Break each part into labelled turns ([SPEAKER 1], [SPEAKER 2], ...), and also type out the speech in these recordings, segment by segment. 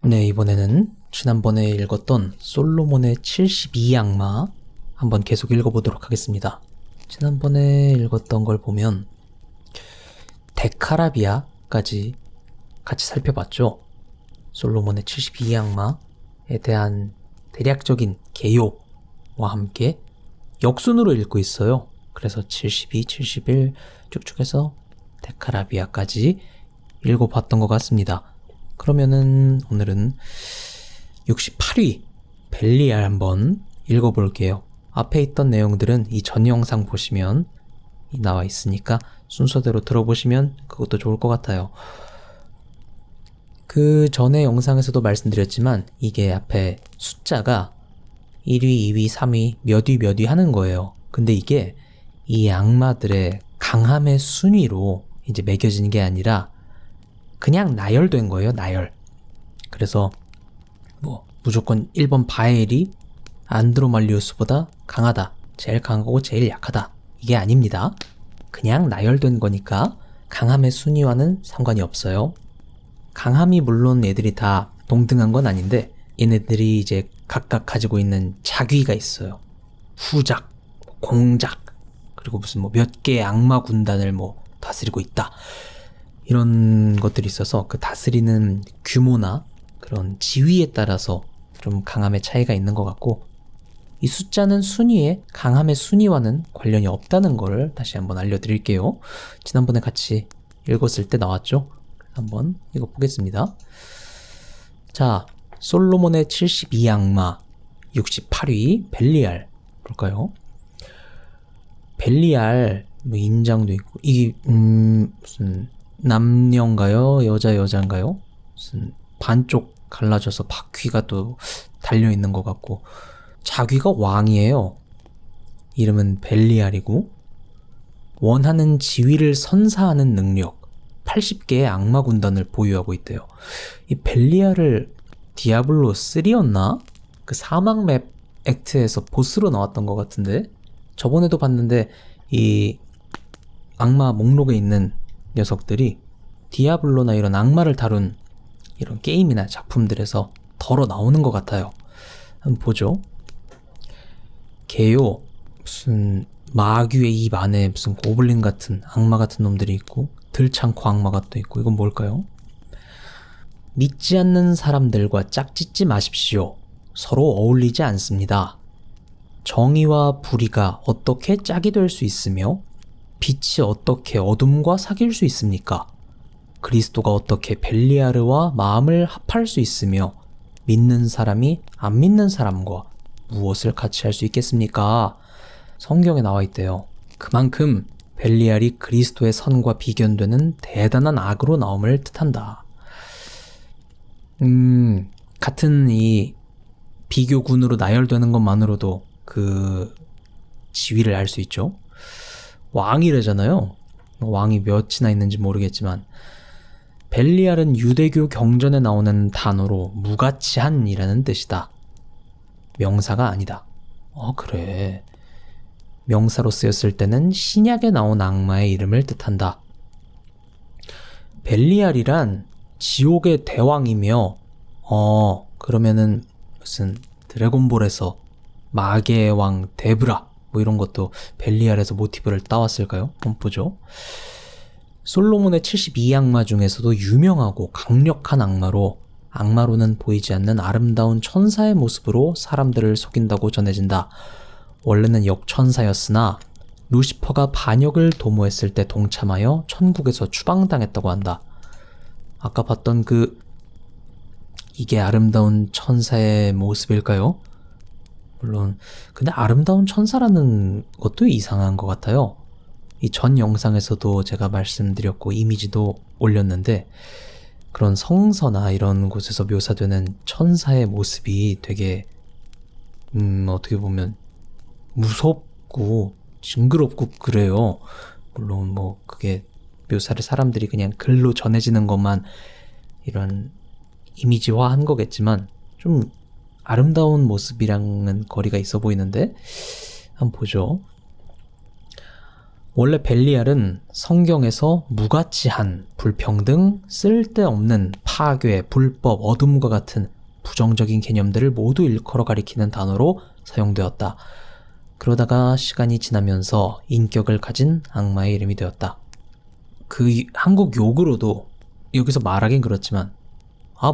[SPEAKER 1] 네, 이번에는 지난번에 읽었던 솔로몬의 72악마 한번 계속 읽어보도록 하겠습니다. 지난번에 읽었던 걸 보면 데카라비아까지 같이 살펴봤죠. 솔로몬의 72악마에 대한 대략적인 개요와 함께 역순으로 읽고 있어요. 그래서 72, 71 쭉쭉 해서 데카라비아까지 읽어봤던 것 같습니다. 그러면은 오늘은 68위 벨리알 한번 읽어볼게요. 앞에 있던 내용들은 이 전 영상 보시면 나와 있으니까 순서대로 들어보시면 그것도 좋을 것 같아요. 그 전에 영상에서도 말씀드렸지만 이게 앞에 숫자가 1위, 2위, 3위 몇 위 하는 거예요. 근데 이게 이 악마들의 강함의 순위로 이제 매겨지는 게 아니라 그냥 나열된 거예요, 나열. 그래서 뭐 무조건 1번 바엘이 안드로말리우스보다 강하다, 제일 강한 거고 제일 약하다, 이게 아닙니다. 그냥 나열된 거니까 강함의 순위와는 상관이 없어요. 강함이 물론 얘들이 다 동등한 건 아닌데 얘네들이 이제 각각 가지고 있는 자귀가 있어요. 후작, 공작, 그리고 무슨 뭐 몇 개의 악마 군단을 뭐 다스리고 있다, 이런 것들이 있어서 그 다스리는 규모나 그런 지위에 따라서 좀 강함의 차이가 있는 것 같고, 이 숫자는 순위에 강함의 순위와는 관련이 없다는 걸 다시 한번 알려드릴게요. 지난번에 같이 읽었을 때 나왔죠? 한번 읽어보겠습니다. 자, 솔로몬의 72악마 68위 벨리알 볼까요? 벨리알 뭐 인장도 있고, 이게 무슨 남녀인가요? 여자인가요? 무슨 반쪽 갈라져서 바퀴가 또 달려있는 것 같고, 자귀가 왕이에요. 이름은 벨리알이고, 원하는 지위를 선사하는 능력, 80개의 악마 군단을 보유하고 있대요. 이 벨리알을 디아블로 3였나? 그 사막 맵 액트에서 보스로 나왔던 것 같은데, 저번에도 봤는데 이 악마 목록에 있는 녀석들이 디아블로나 이런 악마를 다룬 이런 게임이나 작품들에서 덜어 나오는 것 같아요. 한번 보죠. 개요, 무슨 마귀의 입 안에 무슨 고블린 같은 악마 같은 놈들이 있고, 들창코 악마가 또 있고, 이건 뭘까요? 믿지 않는 사람들과 짝짓지 마십시오. 서로 어울리지 않습니다. 정의와 불의가 어떻게 짝이 될 수 있으며 빛이 어떻게 어둠과 사귈 수 있습니까? 그리스도가 어떻게 벨리아르와 마음을 합할 수 있으며 믿는 사람이 안 믿는 사람과 무엇을 같이 할 수 있겠습니까? 성경에 나와 있대요. 그만큼 벨리알이 그리스도의 선과 비견되는 대단한 악으로 나옴을 뜻한다. 같은 이 비교군으로 나열되는 것만으로도 그 지위를 알 수 있죠. 왕이래잖아요. 왕이 몇이나 있는지 모르겠지만, 벨리알은 유대교 경전에 나오는 단어로 무가치한이라는 뜻이다. 명사가 아니다. 그래. 명사로 쓰였을 때는 신약에 나온 악마의 이름을 뜻한다. 벨리알이란 지옥의 대왕이며, 그러면은 무슨 드래곤볼에서 마계의 왕 데브라 뭐 이런 것도 벨리알에서 모티브를 따왔을까요? 한번 보죠. 솔로몬의 72악마 중에서도 유명하고 강력한 악마로는 보이지 않는 아름다운 천사의 모습으로 사람들을 속인다고 전해진다. 원래는 역천사였으나 루시퍼가 반역을 도모했을 때 동참하여 천국에서 추방당했다고 한다. 아까 봤던 이게 아름다운 천사의 모습일까요? 물론 근데 아름다운 천사라는 것도 이상한 것 같아요. 이 전 영상에서도 제가 말씀드렸고 이미지도 올렸는데, 그런 성서나 이런 곳에서 묘사되는 천사의 모습이 되게 어떻게 보면 무섭고 징그럽고 그래요. 물론 뭐 그게 묘사를 사람들이 그냥 글로 전해지는 것만 이런 이미지화한 거겠지만, 좀 아름다운 모습이랑은 거리가 있어 보이는데, 한번 보죠. 원래 벨리알은 성경에서 무가치한, 불평등, 쓸데없는, 파괴, 불법, 어둠과 같은 부정적인 개념들을 모두 일컬어 가리키는 단어로 사용되었다. 그러다가 시간이 지나면서 인격을 가진 악마의 이름이 되었다. 그 한국 욕으로도 여기서 말하긴 그렇지만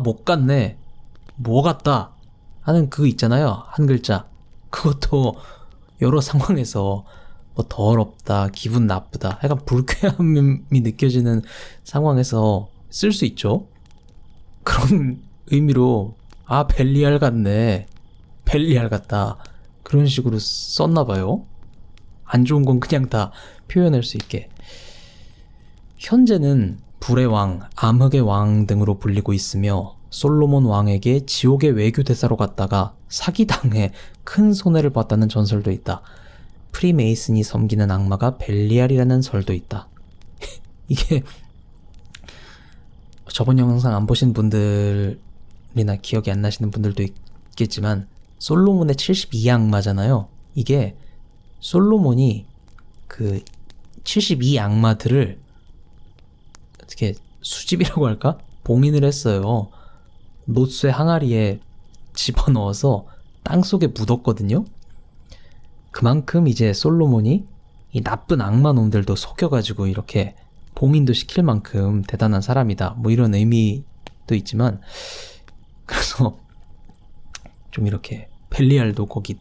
[SPEAKER 1] 못 갔네, 뭐 같다 하는 그거 있잖아요, 한 글자. 그것도 여러 상황에서 뭐 더럽다, 기분 나쁘다, 약간 불쾌함이 느껴지는 상황에서 쓸 수 있죠. 그런 의미로 벨리알 같네, 벨리알 같다, 그런 식으로 썼나봐요. 안 좋은 건 그냥 다 표현할 수 있게. 현재는 불의 왕, 암흑의 왕 등으로 불리고 있으며 솔로몬 왕에게 지옥의 외교대사로 갔다가 사기당해 큰 손해를 봤다는 전설도 있다. 프리메이슨이 섬기는 악마가 벨리알이라는 설도 있다. 이게 저번 영상 안 보신 분들이나 기억이 안 나시는 분들도 있겠지만 솔로몬의 72악마잖아요. 이게 솔로몬이 그 72악마들을 어떻게 수집이라고 할까? 봉인을 했어요. 노쇠 항아리에 집어넣어서 땅속에 묻었거든요. 그만큼 이제 솔로몬이 이 나쁜 악마 놈들도 속여가지고 이렇게 봉인도 시킬 만큼 대단한 사람이다, 뭐 이런 의미도 있지만, 그래서 좀 이렇게 벨리알도 거기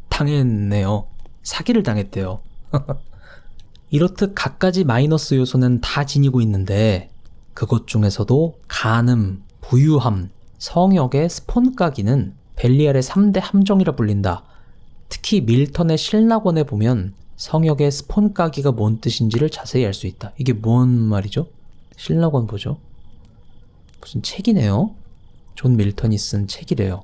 [SPEAKER 1] 당했네요. 사기를 당했대요. 이렇듯 갖가지 마이너스 요소는 다 지니고 있는데 그것 중에서도 간음, 부유함, 성역의 스폰 까기는 벨리알의 3대 함정이라 불린다. 특히 밀턴의 신라권에 보면 성역의 스폰 까기가 뭔 뜻인지를 자세히 알 수 있다. 이게 뭔 말이죠? 신라권 보죠. 무슨 책이네요. 존 밀턴이 쓴 책이래요.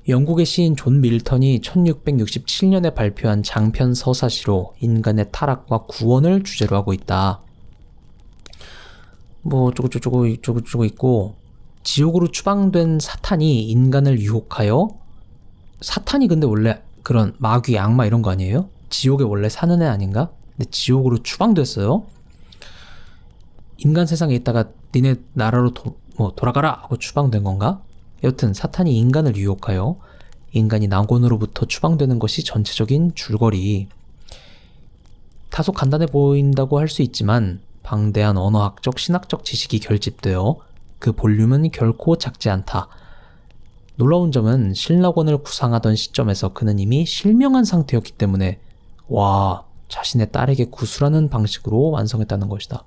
[SPEAKER 1] 영국의 시인 존 밀턴이 1667년에 발표한 장편 서사시로 인간의 타락과 구원을 주제로 하고 있다. 뭐 어쩌고저쩌고 있고, 지옥으로 추방된 사탄이 인간을 유혹하여, 사탄이 근데 원래 그런 마귀, 악마 이런 거 아니에요? 지옥에 원래 사는 애 아닌가? 근데 지옥으로 추방됐어요. 인간 세상에 있다가 니네 나라로 돌아가라 하고 추방된 건가? 여튼 사탄이 인간을 유혹하여 인간이 낙원으로부터 추방되는 것이 전체적인 줄거리. 다소 간단해 보인다고 할 수 있지만 방대한 언어학적, 신학적 지식이 결집되어 그 볼륨은 결코 작지 않다. 놀라운 점은 신라권을 구상하던 시점에서 그는 이미 실명한 상태였기 때문에 자신의 딸에게 구술하는 방식으로 완성했다는 것이다.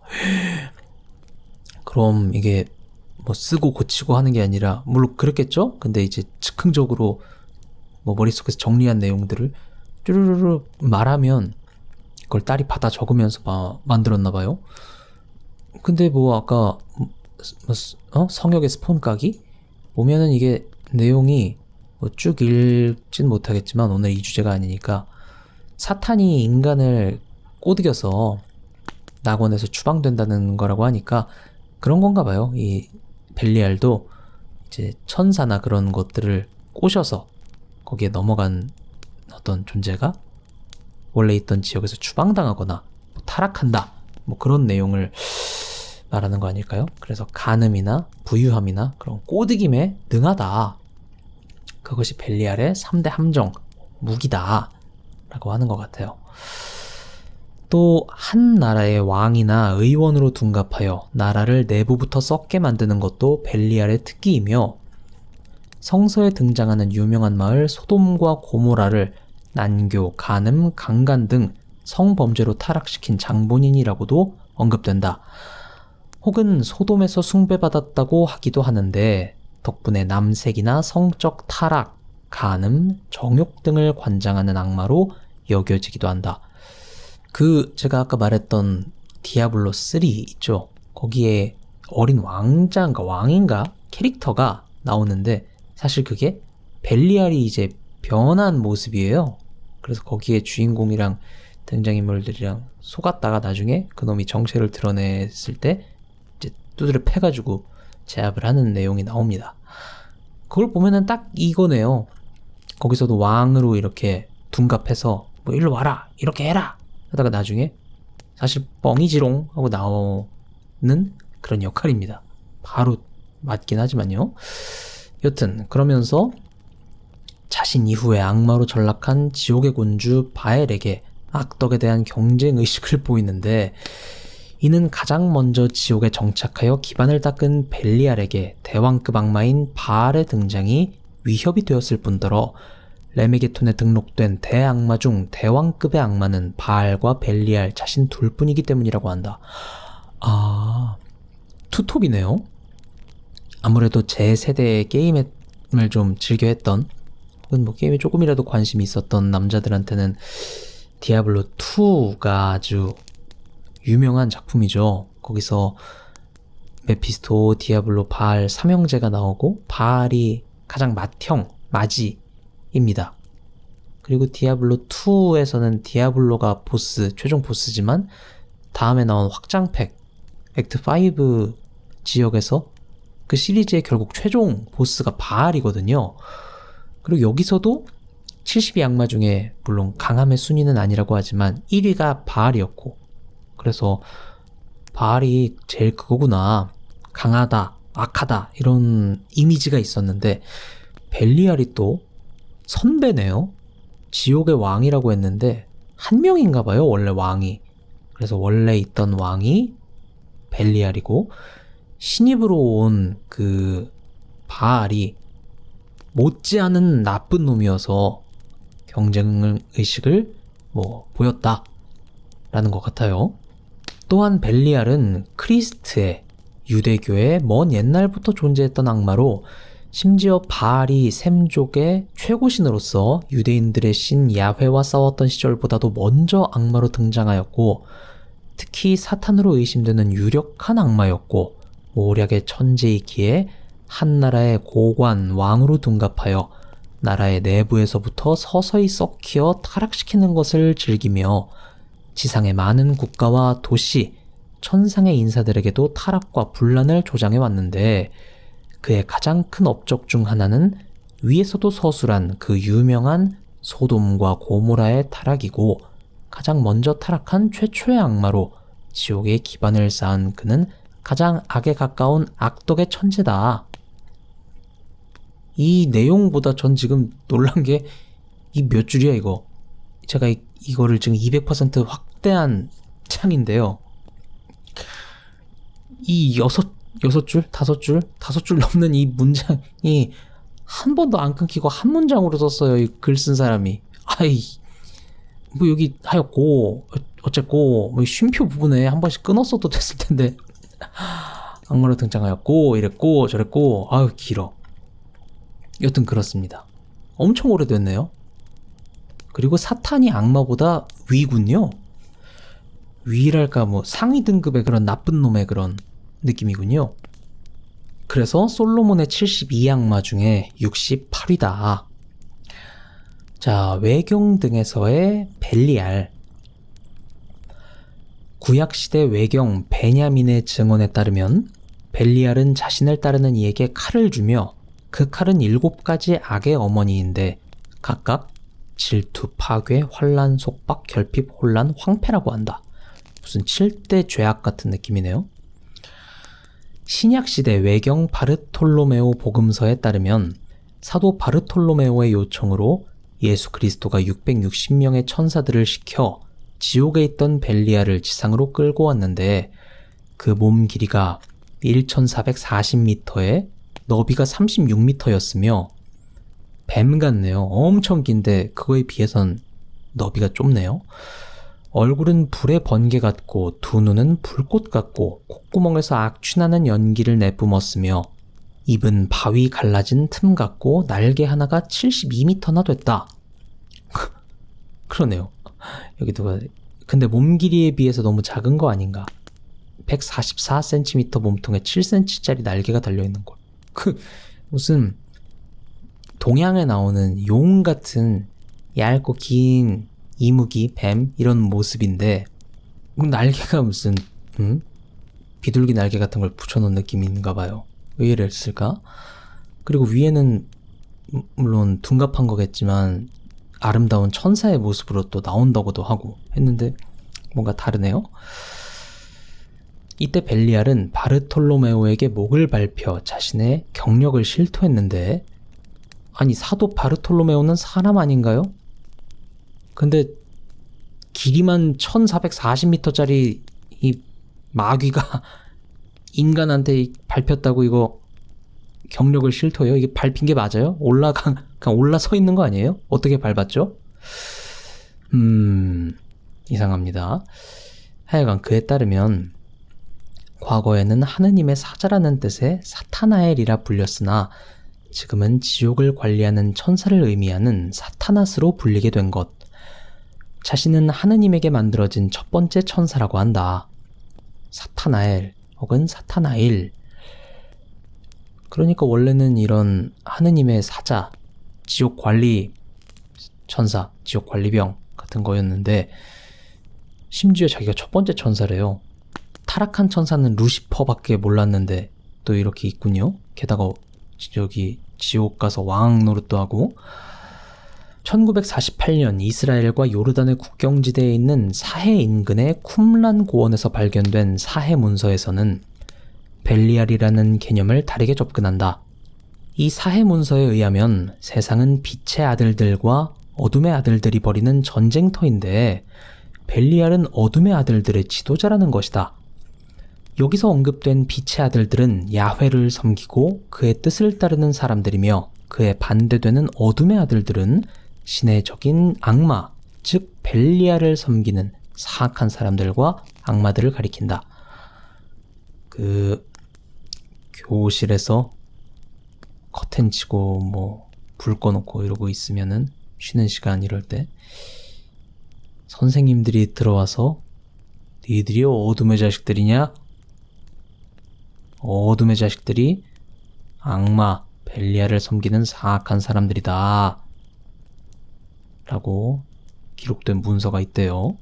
[SPEAKER 1] 그럼 이게 뭐 쓰고 고치고 하는 게 아니라, 물론 그랬겠죠? 근데 이제 즉흥적으로 뭐 머릿속에서 정리한 내용들을 쭈르르르 말하면 그걸 딸이 받아 적으면서 만들었나 봐요. 근데 뭐 아까 성역의 스폰 까기? 보면은 이게 내용이 뭐 쭉 읽진 못하겠지만 오늘 이 주제가 아니니까, 사탄이 인간을 꼬드겨서 낙원에서 추방된다는 거라고 하니까 그런 건가 봐요. 이 벨리알도 이제 천사나 그런 것들을 꼬셔서 거기에 넘어간 어떤 존재가 원래 있던 지역에서 추방당하거나 타락한다, 뭐 그런 내용을 말하는 거 아닐까요? 그래서 간음이나 부유함이나 그런 꼬드김에 능하다, 그것이 벨리알의 3대 함정, 무기다 라고 하는 것 같아요. 또 한 나라의 왕이나 의원으로 둔갑하여 나라를 내부부터 썩게 만드는 것도 벨리알의 특기이며, 성서에 등장하는 유명한 마을 소돔과 고모라를 난교, 간음, 강간 등 성범죄로 타락시킨 장본인이라고도 언급된다. 혹은 소돔에서 숭배받았다고 하기도 하는데, 덕분에 남색이나 성적 타락, 간음, 정욕 등을 관장하는 악마로 여겨지기도 한다. 제가 아까 말했던 디아블로 3 있죠? 거기에 어린 왕인가 캐릭터가 나오는데, 사실 그게 벨리알이 이제 변한 모습이에요. 그래서 거기에 주인공이랑 등장인물들이랑 속았다가 나중에 그놈이 정체를 드러냈을 때 이제 두드려 패가지고 제압을 하는 내용이 나옵니다. 그걸 보면은 딱 이거네요. 거기서도 왕으로 이렇게 둔갑해서 뭐 일로 와라, 이렇게 해라 하다가 나중에 사실 뻥이지롱 하고 나오는 그런 역할입니다. 바로 맞긴 하지만요. 여튼 그러면서 자신 이후에 악마로 전락한 지옥의 군주 바엘에게 악덕에 대한 경쟁의식을 보이는데, 이는 가장 먼저 지옥에 정착하여 기반을 닦은 벨리알에게 대왕급 악마인 바알의 등장이 위협이 되었을 뿐더러 레메게톤에 등록된 대악마 중 대왕급의 악마는 바알과 벨리알 자신 둘뿐이기 때문이라고 한다. 아, 투톱이네요. 아무래도 제 세대의 게임을 좀 즐겨했던, 혹은 뭐 게임에 조금이라도 관심이 있었던 남자들한테는 디아블로2가 아주 유명한 작품이죠. 거기서 메피스토, 디아블로, 바알 삼형제가 나오고 바알이 가장 마지입니다. 그리고 디아블로2에서는 디아블로가 최종 보스지만 다음에 나온 확장팩 액트 5 지역에서 그 시리즈의 결국 최종 보스가 바알이거든요. 그리고 여기서도 72악마 중에 물론 강함의 순위는 아니라고 하지만 1위가 바알이었고, 그래서 바알이 제일 그거구나, 강하다, 악하다 이런 이미지가 있었는데 벨리알이 또 선배네요. 지옥의 왕이라고 했는데 한 명인가 봐요, 원래 왕이. 그래서 원래 있던 왕이 벨리알이고 신입으로 온 그 바알이 못지않은 나쁜 놈이어서 경쟁의식을 보였다라는 것 같아요. 또한 벨리알은 크리스트의 유대교에 먼 옛날부터 존재했던 악마로, 심지어 바알이 셈족의 최고신으로서 유대인들의 신 야훼와 싸웠던 시절보다도 먼저 악마로 등장하였고, 특히 사탄으로 의심되는 유력한 악마였고, 모략의 천재이기에 한 나라의 고관 왕으로 둔갑하여 나라의 내부에서부터 서서히 썩히어 타락시키는 것을 즐기며 지상의 많은 국가와 도시, 천상의 인사들에게도 타락과 분란을 조장해 왔는데, 그의 가장 큰 업적 중 하나는 위에서도 서술한 그 유명한 소돔과 고모라의 타락이고, 가장 먼저 타락한 최초의 악마로 지옥의 기반을 쌓은 그는 가장 악에 가까운 악덕의 천재다. 이 내용보다 전 지금 놀란 게 이 몇 줄이야 이거. 제가 이거를 지금 200% 확대한 창인데요. 이 여섯 줄? 다섯 줄 넘는 이 문장이 한 번도 안 끊기고 한 문장으로 썼어요. 이 글 쓴 사람이. 여기 하였고 어쨌고 쉼표 부분에 한 번씩 끊었어도 됐을 텐데 악마로 등장하였고 이랬고 저랬고 길어. 여튼 그렇습니다. 엄청 오래됐네요. 그리고 사탄이 악마보다 위군요. 위랄까 상위 등급의 그런 나쁜 놈의 그런 느낌이군요. 그래서 솔로몬의 72악마 중에 68위다. 자, 외경 등에서의 벨리알. 구약시대 외경 베냐민의 증언에 따르면 벨리알은 자신을 따르는 이에게 칼을 주며 그 칼은 7가지 악의 어머니인데 각각 질투, 파괴, 환란, 속박, 결핍, 혼란, 황폐라고 한다. 무슨 7대 죄악 같은 느낌이네요. 신약시대 외경 바르톨로메오 복음서에 따르면 사도 바르톨로메오의 요청으로 예수 그리스도가 660명의 천사들을 시켜 지옥에 있던 벨리알을 지상으로 끌고 왔는데, 그 몸 길이가 1440m에 너비가 36m였으며 뱀 같네요. 엄청 긴데 그거에 비해선 너비가 좁네요. 얼굴은 불의 번개 같고 두 눈은 불꽃 같고 콧구멍에서 악취나는 연기를 내뿜었으며 입은 바위 갈라진 틈 같고 날개 하나가 72m나 됐다. 그러네요. 여기도 근데 몸 길이에 비해서 너무 작은 거 아닌가? 144cm 몸통에 7cm짜리 날개가 달려있는 걸. 무슨 동양에 나오는 용 같은 얇고 긴 이무기, 뱀 이런 모습인데 날개가 무슨 비둘기 날개 같은 걸 붙여놓은 느낌인가 봐요. 왜 이랬을까? 그리고 위에는 물론 둔갑한 거겠지만 아름다운 천사의 모습으로 또 나온다고도 하고 했는데 뭔가 다르네요. 이때 벨리알은 바르톨로메오에게 목을 밟혀 자신의 경력을 실토했는데, 아니 사도 바르톨로메오는 사람 아닌가요? 근데 길이만 1440m짜리 이 마귀가 인간한테 밟혔다고 이거 경력을 실토해요? 이게 밟힌 게 맞아요? 그냥 올라서 있는 거 아니에요? 어떻게 밟았죠? 이상합니다. 하여간 그에 따르면 과거에는 하느님의 사자라는 뜻의 사타나엘이라 불렸으나 지금은 지옥을 관리하는 천사를 의미하는 사타나스로 불리게 된 것. 자신은 하느님에게 만들어진 첫 번째 천사라고 한다. 사타나엘 혹은 사타나일. 그러니까 원래는 이런 하느님의 사자, 지옥 관리 천사, 지옥 관리병 같은 거였는데 심지어 자기가 첫 번째 천사래요. 타락한 천사는 루시퍼밖에 몰랐는데 또 이렇게 있군요. 게다가 저기 지옥 가서 왕 노릇도 하고. 1948년 이스라엘과 요르단의 국경지대에 있는 사해 인근의 쿰란 고원에서 발견된 사해 문서에서는 벨리알이라는 개념을 다르게 접근한다. 이 사해 문서에 의하면 세상은 빛의 아들들과 어둠의 아들들이 벌이는 전쟁터인데 벨리알은 어둠의 아들들의 지도자라는 것이다. 여기서 언급된 빛의 아들들은 야훼를 섬기고 그의 뜻을 따르는 사람들이며 그에 반대되는 어둠의 아들들은 신의 적인 악마, 즉 벨리알을 섬기는 사악한 사람들과 악마들을 가리킨다. 교실에서 커튼 치고 불 꺼놓고 이러고 있으면은 쉬는 시간 이럴 때 선생님들이 들어와서 니들이 어둠의 자식들이냐? 어둠의 자식들이 악마 벨리알을 섬기는 사악한 사람들이다 라고 기록된 문서가 있대요.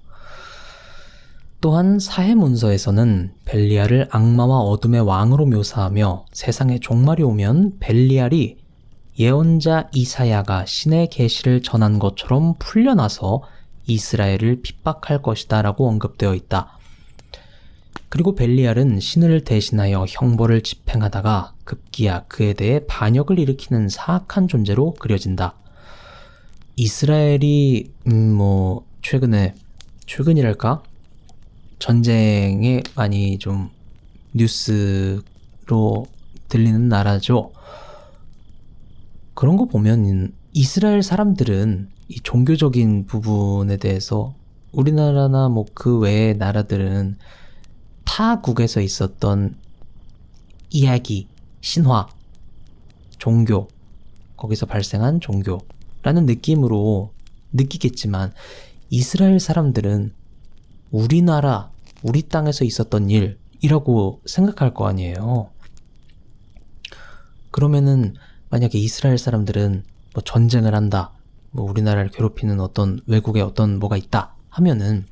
[SPEAKER 1] 또한 사해 문서에서는 벨리알을 악마와 어둠의 왕으로 묘사하며 세상에 종말이 오면 벨리알이 예언자 이사야가 신의 계시를 전한 것처럼 풀려나서 이스라엘을 핍박할 것이다 라고 언급되어 있다. 그리고 벨리알은 신을 대신하여 형벌을 집행하다가 급기야 그에 대해 반역을 일으키는 사악한 존재로 그려진다. 이스라엘이 최근이랄까? 전쟁에 많이 좀 뉴스로 들리는 나라죠. 그런 거 보면 이스라엘 사람들은 이 종교적인 부분에 대해서 우리나라나 그 외의 나라들은 타국에서 있었던 이야기, 신화, 종교, 거기서 발생한 종교라는 느낌으로 느끼겠지만 이스라엘 사람들은 우리나라, 우리 땅에서 있었던 일이라고 생각할 거 아니에요. 그러면은 만약에 이스라엘 사람들은 전쟁을 한다, 우리나라를 괴롭히는 어떤 외국에 어떤 뭐가 있다 하면은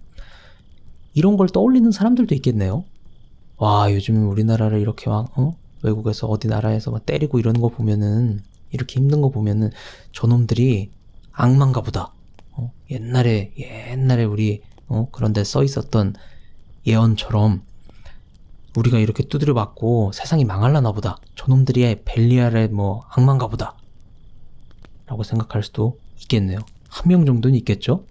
[SPEAKER 1] 이런 걸 떠올리는 사람들도 있겠네요. 와, 요즘 우리나라를 이렇게 외국에서 어디 나라에서 때리고 이러는 거 보면은, 이렇게 힘든 거 보면은 저놈들이 악마인가 보다. 옛날에 우리 그런 데 써 있었던 예언처럼 우리가 이렇게 두드려 맞고 세상이 망할라나 보다. 저놈들이 벨리알의 악마인가 보다 라고 생각할 수도 있겠네요. 한 명 정도는 있겠죠.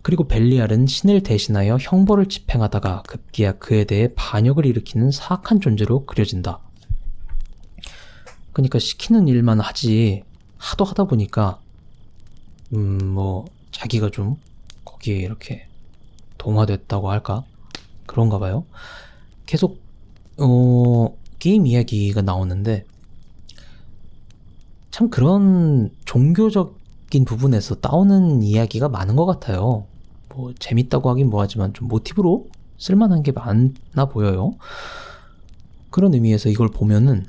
[SPEAKER 1] 그리고 벨리알은 신을 대신하여 형벌을 집행하다가 급기야 그에 대해 반역을 일으키는 사악한 존재로 그려진다. 그러니까 시키는 일만 하지 하도 하다 보니까 자기가 좀 거기에 이렇게 동화됐다고 할까? 그런가 봐요. 계속 게임 이야기가 나오는데 참 그런 종교적인 부분에서 따오는 이야기가 많은 것 같아요. 재밌다고 하긴 뭐하지만 좀 모티브로 쓸만한 게 많나 보여요. 그런 의미에서 이걸 보면은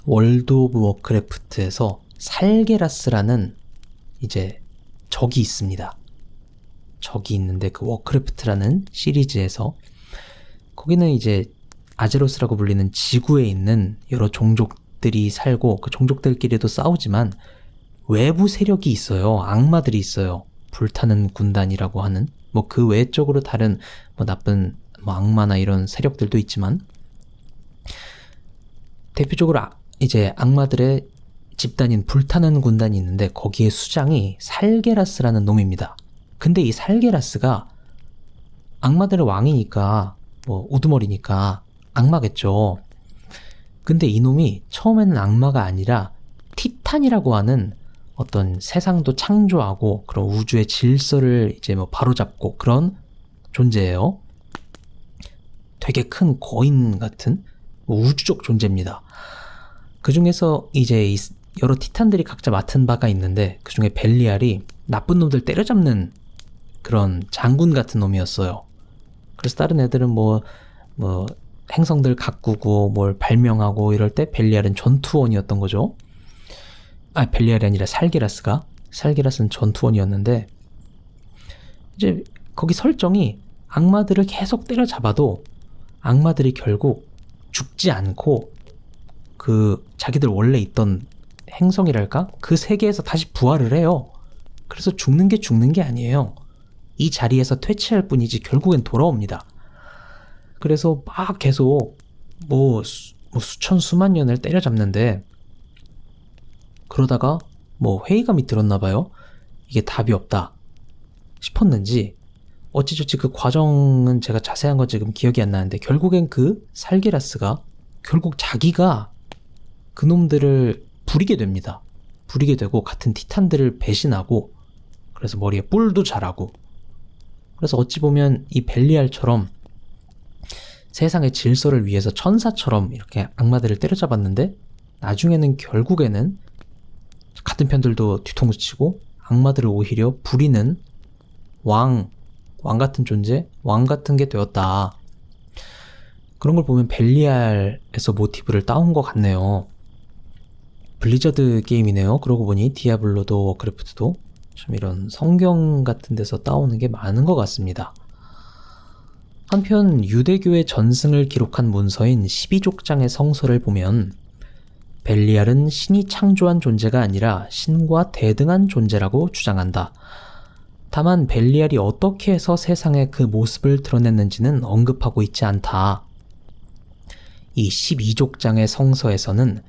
[SPEAKER 1] 월드 오브 워크래프트에서 살게라스라는 이제 적이 있습니다. 적이 있는데 그 워크래프트라는 시리즈에서 거기는 이제 아제로스라고 불리는 지구에 있는 여러 종족들이 살고 그 종족들끼리도 싸우지만 외부 세력이 있어요. 악마들이 있어요. 불타는 군단이라고 하는 뭐 그 외적으로 다른 뭐 나쁜 뭐 악마나 이런 세력들도 있지만, 대표적으로 이제 악마들의 집단인 불타는 군단이 있는데 거기에 수장이 살게라스라는 놈입니다. 근데 이 살게라스가 악마들의 왕이니까 뭐 우두머리니까 악마겠죠. 근데 이놈이 처음에는 악마가 아니라 티탄이라고 하는 어떤 세상도 창조하고 그런 우주의 질서를 이제 뭐 바로잡고 그런 존재예요. 되게 큰 거인 같은 우주적 존재입니다. 그 중에서 이제 여러 티탄들이 각자 맡은 바가 있는데 그 중에 벨리알이 나쁜 놈들 때려잡는 그런 장군 같은 놈이었어요. 그래서 다른 애들은 뭐 행성들 가꾸고 뭘 발명하고 이럴 때 벨리알은 전투원이었던 거죠. 벨리알이 아니라 살게라스는 전투원이었는데, 이제 거기 설정이 악마들을 계속 때려잡아도 악마들이 결국 죽지 않고 그 자기들 원래 있던 행성이랄까? 그 세계에서 다시 부활을 해요. 그래서 죽는 게 아니에요. 이 자리에서 퇴치할 뿐이지 결국엔 돌아옵니다. 그래서 막 계속 뭐 수천 수만 년을 때려잡는데, 그러다가 뭐 회의감이 들었나봐요. 이게 답이 없다 싶었는지 어찌저찌 그 과정은 제가 자세한 건 지금 기억이 안 나는데, 결국엔 그 살게라스가 결국 자기가 그놈들을 부리게 됩니다. 부리게 되고 같은 티탄들을 배신하고, 그래서 머리에 뿔도 자라고, 그래서 어찌 보면 이 벨리알처럼 세상의 질서를 위해서 천사처럼 이렇게 악마들을 때려잡았는데, 나중에는 결국에는 같은 편들도 뒤통수 치고 악마들을 오히려 부리는 왕 같은 존재, 왕 같은 게 되었다. 그런 걸 보면 벨리알에서 모티브를 따온 것 같네요. 블리자드 게임이네요. 그러고 보니 디아블로도 워크래프트도 좀 이런 성경 같은 데서 따오는 게 많은 것 같습니다. 한편 유대교의 전승을 기록한 문서인 12족장의 성서를 보면 벨리알은 신이 창조한 존재가 아니라 신과 대등한 존재라고 주장한다. 다만 벨리알이 어떻게 해서 세상에 그 모습을 드러냈는지는 언급하고 있지 않다. 이 12족장의 성서에서는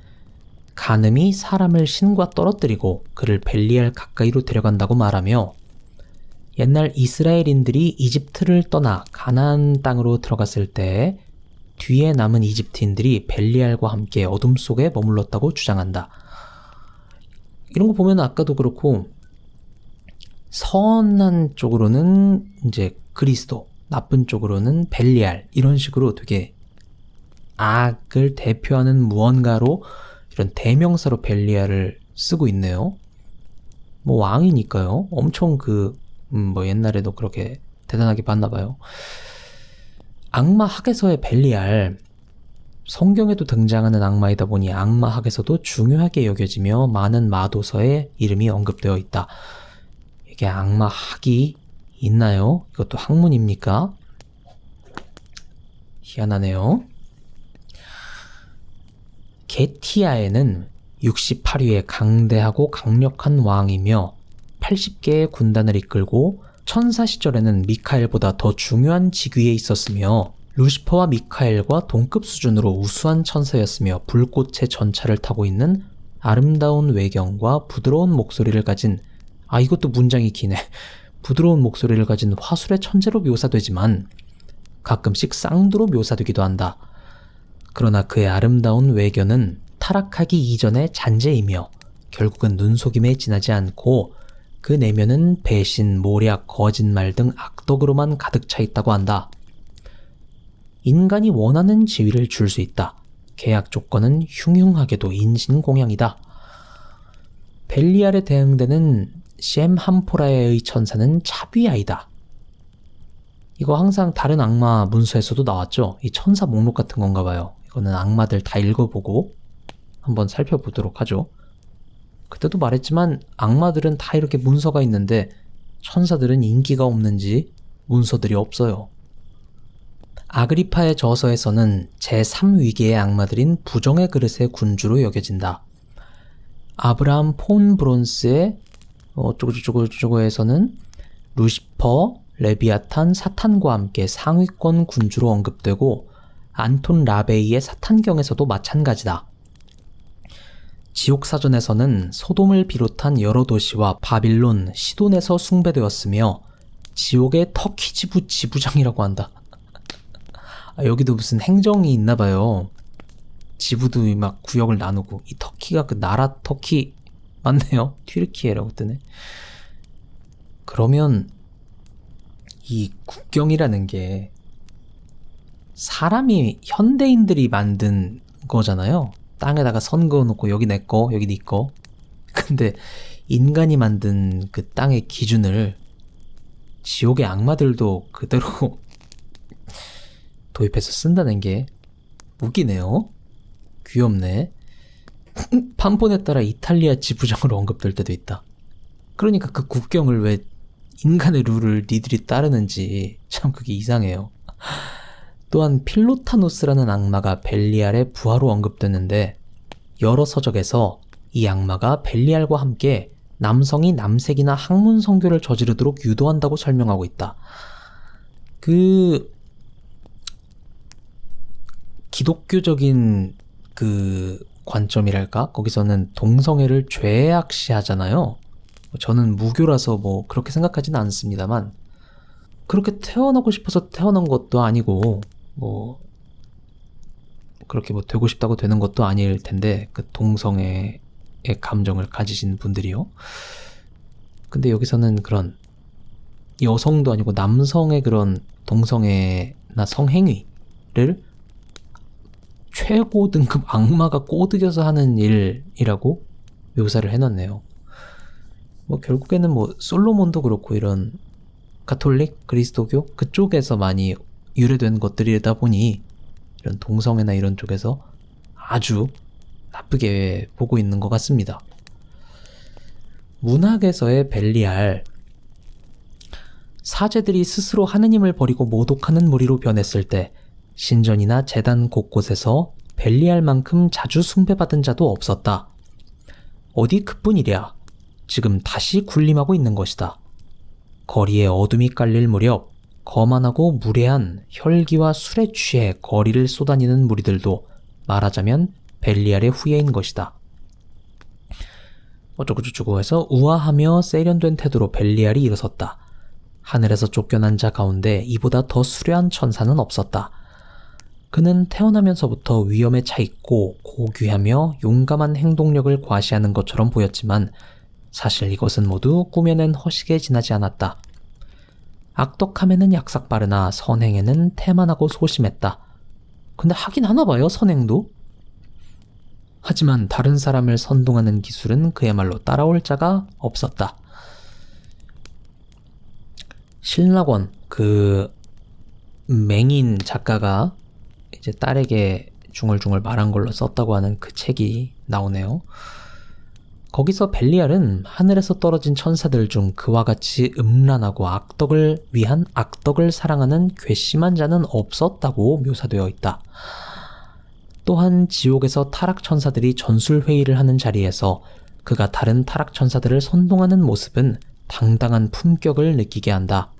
[SPEAKER 1] 간음이 사람을 신과 떨어뜨리고 그를 벨리알 가까이로 데려간다고 말하며, 옛날 이스라엘인들이 이집트를 떠나 가나안 땅으로 들어갔을 때 뒤에 남은 이집트인들이 벨리알과 함께 어둠 속에 머물렀다고 주장한다. 이런 거 보면 아까도 그렇고 선한 쪽으로는 이제 그리스도, 나쁜 쪽으로는 벨리알, 이런 식으로 되게 악을 대표하는 무언가로 이런 대명사로 벨리알을 쓰고 있네요. 뭐 왕이니까요. 엄청 뭐 옛날에도 그렇게 대단하게 봤나봐요. 악마학에서의 벨리알, 성경에도 등장하는 악마이다 보니 악마학에서도 중요하게 여겨지며 많은 마도서에 이름이 언급되어 있다. 이게 악마학이 있나요? 이것도 학문입니까? 희한하네요. 게티아에는 68위의 강대하고 강력한 왕이며 80개의 군단을 이끌고 천사 시절에는 미카엘보다 더 중요한 직위에 있었으며 루시퍼와 미카엘과 동급 수준으로 우수한 천사였으며 불꽃의 전차를 타고 있는 아름다운 외경과 부드러운 목소리를 가진, 이것도 문장이 기네. 부드러운 목소리를 가진 화술의 천재로 묘사되지만 가끔씩 쌍두로 묘사되기도 한다. 그러나 그의 아름다운 외견은 타락하기 이전의 잔재이며 결국은 눈속임에 지나지 않고 그 내면은 배신, 모략, 거짓말 등 악덕으로만 가득 차 있다고 한다. 인간이 원하는 지위를 줄 수 있다. 계약 조건은 흉흉하게도 인신공양이다. 벨리알에 대응되는 셴함포라의 천사는 차비아이다. 이거 항상 다른 악마 문서에서도 나왔죠. 이 천사 목록 같은 건가 봐요. 이거는 악마들 다 읽어보고 한번 살펴보도록 하죠. 그때도 말했지만 악마들은 다 이렇게 문서가 있는데 천사들은 인기가 없는지 문서들이 없어요. 아그리파의 저서에서는 제3위계의 악마들인 부정의 그릇의 군주로 여겨진다. 아브라함 폰 브론스의 어쩌고저쩌고에서는 루시퍼, 레비아탄, 사탄과 함께 상위권 군주로 언급되고 안톤 라베이의 사탄경에서도 마찬가지다. 지옥사전에서는 소돔을 비롯한 여러 도시와 바빌론, 시돈에서 숭배되었으며 지옥의 터키 지부장이라고 한다. 여기도 무슨 행정이 있나봐요. 지부도 막 구역을 나누고, 이 터키가 그 나라 터키 맞네요. 튀르키예라고 뜨네. 그러면 이 국경이라는 게 사람이, 현대인들이 만든 거잖아요. 땅에다가 선 그어놓고 여기 내 거, 여기 네 거. 근데 인간이 만든 그 땅의 기준을 지옥의 악마들도 그대로 도입해서 쓴다는 게 웃기네요. 귀엽네. 판본에 따라 이탈리아 지부장으로 언급될 때도 있다. 그러니까 그 국경을 왜 인간의 룰을 니들이 따르는지 참 그게 이상해요. 또한 필로타누스라는 악마가 벨리알의 부하로 언급됐는데 여러 서적에서 이 악마가 벨리알과 함께 남성이 남색이나 학문 성교를 저지르도록 유도한다고 설명하고 있다. 그 기독교적인 그 관점이랄까? 거기서는 동성애를 죄악시하잖아요. 저는 무교라서 뭐 그렇게 생각하지는 않습니다만 그렇게 태어나고 싶어서 태어난 것도 아니고 뭐 그렇게 뭐 되고 싶다고 되는 것도 아닐 텐데 그 동성애의 감정을 가지신 분들이요. 근데 여기서는 그런 여성도 아니고 남성의 그런 동성애나 성행위를 최고 등급 악마가 꼬드겨서 하는 일이라고 묘사를 해놨네요. 뭐 결국에는 뭐 솔로몬도 그렇고 이런 가톨릭, 그리스도교 그쪽에서 많이 유래된 것들이다 보니 이런 동성애나 이런 쪽에서 아주 나쁘게 보고 있는 것 같습니다. 문학에서의 벨리알, 사제들이 스스로 하느님을 버리고 모독하는 무리로 변했을 때 신전이나 제단 곳곳에서 벨리알만큼 자주 숭배받은 자도 없었다. 어디 그뿐이랴. 지금 다시 군림하고 있는 것이다. 거리에 어둠이 깔릴 무렵 거만하고 무례한 혈기와 술에 취해 거리를 쏘다니는 무리들도 말하자면 벨리알의 후예인 것이다. 어쩌고저쩌고 해서 우아하며 세련된 태도로 벨리알이 일어섰다. 하늘에서 쫓겨난 자 가운데 이보다 더 수려한 천사는 없었다. 그는 태어나면서부터 위험에 차있고 고귀하며 용감한 행동력을 과시하는 것처럼 보였지만 사실 이것은 모두 꾸며낸 허식에 지나지 않았다. 악덕함에는 약삭 빠르나 선행에는 태만하고 소심했다. 근데 하긴 하나봐요, 선행도. 하지만 다른 사람을 선동하는 기술은 그야말로 따라올 자가 없었다. 신라권, 그 맹인 작가가 이제 딸에게 중얼중얼 말한 걸로 썼다고 하는 그 책이 나오네요. 거기서 벨리알은 하늘에서 떨어진 천사들 중 그와 같이 음란하고 악덕을 위한 악덕을 사랑하는 괘씸한 자는 없었다고 묘사되어 있다. 또한 지옥에서 타락 천사들이 전술회의를 하는 자리에서 그가 다른 타락 천사들을 선동하는 모습은 당당한 품격을 느끼게 한다.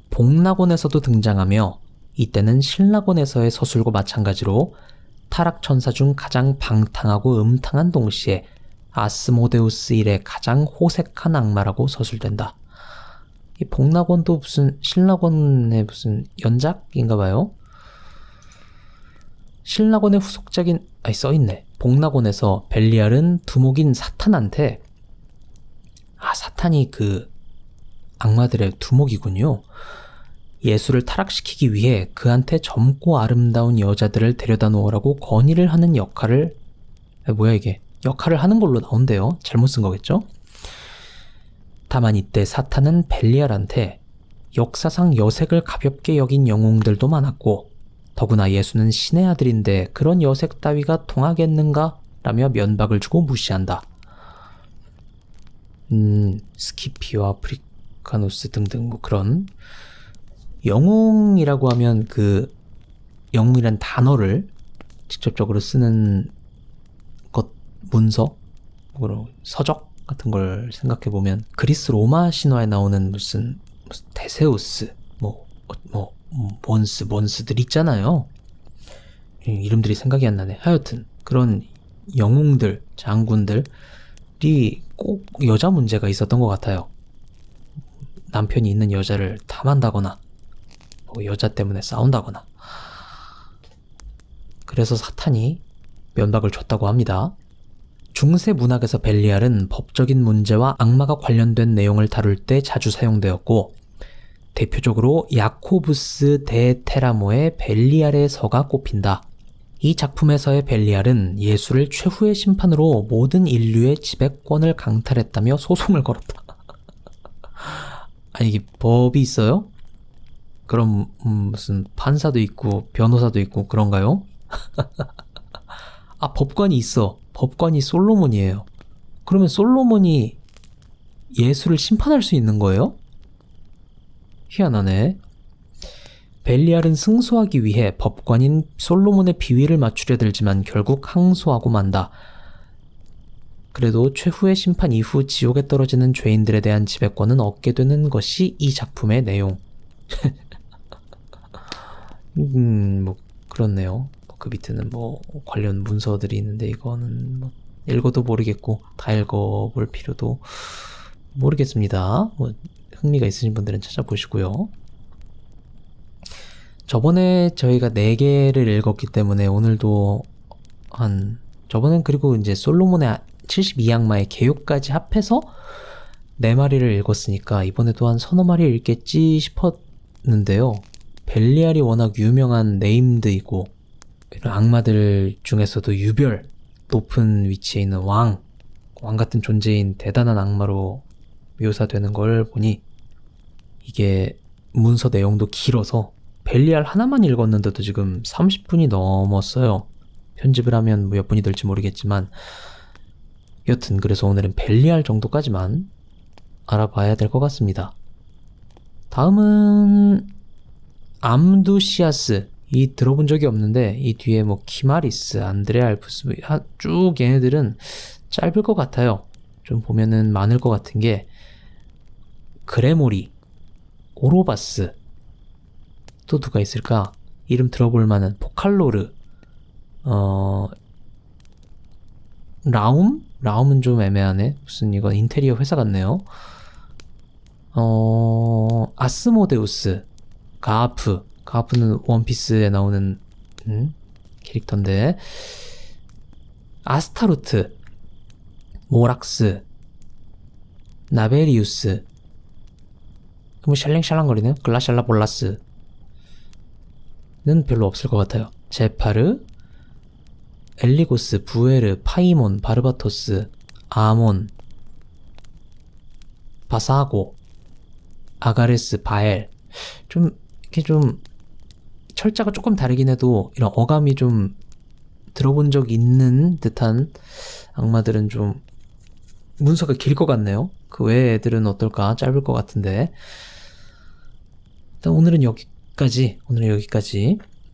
[SPEAKER 1] 복락원에서도 등장하며 이때는 신라권에서의 서술과 마찬가지로 타락 천사 중 가장 방탕하고 음탕한 동시에 아스모데우스 일의 가장 호색한 악마라고 서술된다. 이 복락원도 무슨 신라권의 무슨 연작인가봐요. 신라권의 후속작인 써있네. 복락원에서 벨리알은 두목인 사탄한테 사탄이 그 악마들의 두목이군요. 예수를 타락시키기 위해 그한테 젊고 아름다운 여자들을 데려다 놓으라고 건의를 하는 역할을 역할을 하는 걸로 나온대요. 잘못 쓴 거겠죠? 다만 이때 사탄은 벨리알한테 역사상 여색을 가볍게 여긴 영웅들도 많았고 더구나 예수는 신의 아들인데 그런 여색 따위가 통하겠는가? 라며 면박을 주고 무시한다. 스키피와 아프리카누스 등등 뭐 그런 영웅이라고 하면 그 영웅이란 단어를 직접적으로 쓰는 것, 문서, 서적 같은 걸 생각해보면 그리스 로마 신화에 나오는 무슨 무슨 테세우스, 몬스들 있잖아요. 이름들이 생각이 안 나네. 하여튼 그런 영웅들, 장군들이 꼭 여자 문제가 있었던 것 같아요. 남편이 있는 여자를 탐한다거나 여자 때문에 싸운다거나. 그래서 사탄이 면박을 줬다고 합니다. 중세 문학에서 벨리알은 법적인 문제와 악마가 관련된 내용을 다룰 때 자주 사용되었고, 대표적으로 야코부스 데 테라모의 벨리알의 서가 꼽힌다. 이 작품에서의 벨리알은 예수를 최후의 심판으로 모든 인류의 지배권을 강탈했다며 소송을 걸었다. 아니, 이게 법이 있어요? 그럼 무슨 판사도 있고 변호사도 있고 그런가요? 아, 법관이 있어. 법관이 솔로몬이에요. 그러면 솔로몬이 예수를 심판할 수 있는 거예요? 희한하네. 벨리알은 승소하기 위해 법관인 솔로몬의 비위를 맞추려 들지만 결국 항소하고 만다. 그래도 최후의 심판 이후 지옥에 떨어지는 죄인들에 대한 지배권은 얻게 되는 것이 이 작품의 내용. 그렇네요. 그 밑에는 관련 문서들이 있는데 이거는 읽어도 모르겠고 다 읽어볼 필요도 모르겠습니다. 흥미가 있으신 분들은 찾아보시고요. 저번에 저희가 4개를 읽었기 때문에 오늘도 저번엔 그리고 이제 솔로몬의 72악마의 개요까지 합해서 4마리를 읽었으니까 이번에도 한 서너 마리 읽겠지 싶었는데요. 벨리알이 워낙 유명한 네임드이고 이런 악마들 중에서도 유별 높은 위치에 있는 왕 같은 존재인 대단한 악마로 묘사되는 걸 보니 이게 문서 내용도 길어서 벨리알 하나만 읽었는데도 지금 30분이 넘었어요. 편집을 하면 몇 분이 될지 모르겠지만 여튼 그래서 오늘은 벨리알 정도까지만 알아봐야 될 것 같습니다. 다음은 암두시아스. 이 들어본 적이 없는데 이 뒤에 키마리스, 안드레 알프스 쭉 얘네들은 짧을 것 같아요. 좀 보면은 많을 것 같은 게 그레모리, 오로바스, 또 누가 있을까? 이름 들어볼 만한 포칼로르, 라움? 라움은 좀 애매하네. 무슨 이건 인테리어 회사 같네요. 아스모데우스, 가하프는 원피스에 나오는 캐릭터인데, 아스타루트, 모락스, 나베리우스, 샬랭샬랑거리네. 글라샬라볼라스는 별로 없을 것 같아요. 제파르, 엘리고스, 부에르, 파이몬, 바르바토스, 아몬, 바사고, 아가레스, 바엘. 이렇게 철자가 조금 다르긴 해도 이런 어감이 좀 들어본 적 있는 듯한 악마들은 좀 문서가 길 것 같네요. 그 외의 애들은 어떨까? 짧을 것 같은데. 일단 오늘은 여기까지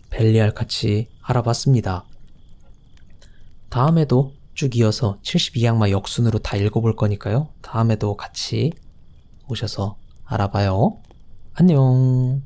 [SPEAKER 1] 벨리알 같이 알아봤습니다. 다음에도 쭉 이어서 72악마 역순으로 다 읽어볼 거니까요. 다음에도 같이 오셔서 알아봐요. 안녕.